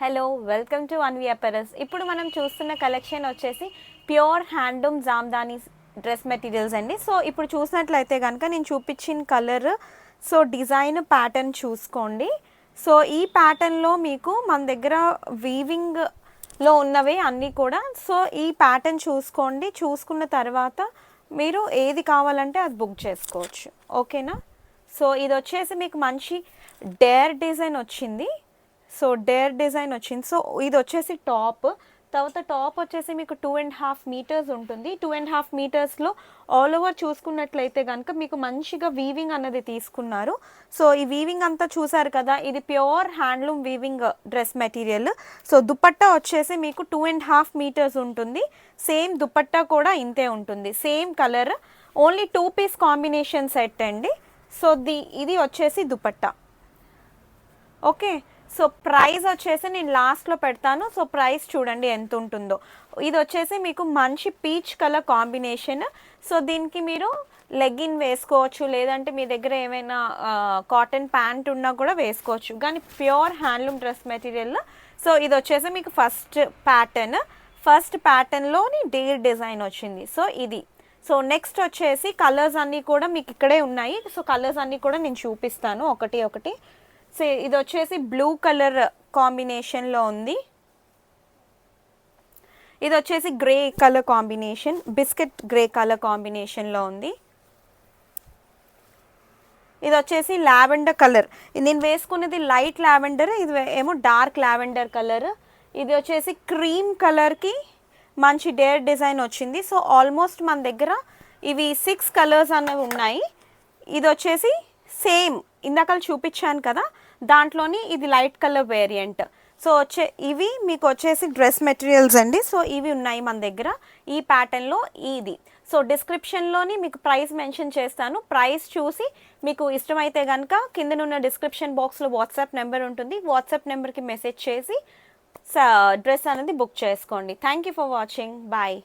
Hello welcome to Anvi apparels. ఇప్పుడు మనం చూస్తున్న కలెక్షన్ వచ్చేసి pure handloom Jamdani dress materials అండి. సో ఇప్పుడు చూసినట్లయితే కనుక నేను చూపించిన కలర్ సో డిజైన్ ప్యాటర్న్ చూసుకోండి. సో ఈ ప్యాటర్న్లో మీకు మన దగ్గర వీవింగ్లో ఉన్నవి అన్నీ కూడా. సో ఈ ప్యాటర్న్ చూసుకోండి, చూసుకున్న తర్వాత మీరు ఏది కావాలంటే అది బుక్ చేసుకోవచ్చు. ఓకేనా? సో ఇది వచ్చేసి మీకు మంచి డేర్ డిజైన్ వచ్చింది. సో డేర్ డిజైన్ వచ్చింది. సో ఇది వచ్చేసి టాప్, తర్వాత టాప్ వచ్చేసి మీకు 2.5 మీటర్స్ ఉంటుంది. 2.5 మీటర్స్లో ఆల్ ఓవర్ చూసుకున్నట్లయితే కనుక మీకు మంచిగా వీవింగ్ అన్నది తీసుకున్నారు. సో ఈ వీవింగ్ అంతా చూసారు కదా, ఇది pure handloom weaving dress material. So dupatta వచ్చేసి మీకు 2.5 మీటర్స్ ఉంటుంది. సేమ్ దుపట్టా కూడా ఇంతే ఉంటుంది, same colour, only 2 piece combination set అండి. సో ఇది వచ్చేసి దుపట్టా. ఓకే, సో ప్రైస్ వచ్చేసి నేను లాస్ట్లో పెడతాను. సో ప్రైస్ చూడండి ఎంత ఉంటుందో. ఇది వచ్చేసి మీకు మంచి పీచ్ కలర్ కాంబినేషన్. సో దీనికి మీరు లెగ్గిన్ వేసుకోవచ్చు, లేదంటే మీ దగ్గర ఏమైనా కాటన్ ప్యాంట్ ఉన్నా కూడా వేసుకోవచ్చు, కానీ pure handloom dress material. So ఇది వచ్చేసి మీకు ఫస్ట్ ప్యాటర్న్లోని డేర్ డిజైన్ వచ్చింది. సో ఇది. సో నెక్స్ట్ వచ్చేసి కలర్స్ అన్నీ కూడా మీకు ఇక్కడే ఉన్నాయి. సో కలర్స్ అన్నీ కూడా నేను చూపిస్తాను ఒకటి ఒకటి. సో ఇది వచ్చేసి బ్లూ కలర్ కాంబినేషన్లో ఉంది. ఇది వచ్చేసి grey colour combination, biscuit grey colour కాంబినేషన్లో ఉంది. ఇది వచ్చేసి లావెండర్ కలర్, నేను వేసుకున్నది లైట్ లావెండర్, ఇది ఏమో డార్క్ లావెండర్ కలర్. ఇది వచ్చేసి క్రీమ్ కలర్కి మంచి డేర్ డిజైన్ వచ్చింది. సో ఆల్మోస్ట్ మన దగ్గర ఇవి 6 కలర్స్ అనేవి ఉన్నాయి. ఇది వచ్చేసి సేమ్ ఇందాక చూపించాను కదా, దాంట్లోని ఇది లైట్ కలర్ వేరియంట్. సో ఇవి మీకు వచ్చేసి డ్రెస్ మెటీరియల్స్ అండి. సో ఇవి ఉన్నాయి మన దగ్గర ఈ ప్యాటర్న్లో. ఇది సో డిస్క్రిప్షన్లోని మీకు ప్రైస్ మెన్షన్ చేస్తాను. ప్రైస్ చూసి మీకు ఇష్టమైతే కనుక కిందనున్న డిస్క్రిప్షన్ బాక్స్లో వాట్సాప్ నెంబర్ ఉంటుంది. వాట్సాప్ నెంబర్కి మెసేజ్ చేసి డ్రెస్ అనేది బుక్ చేసుకోండి. Thank you for watching. Bye.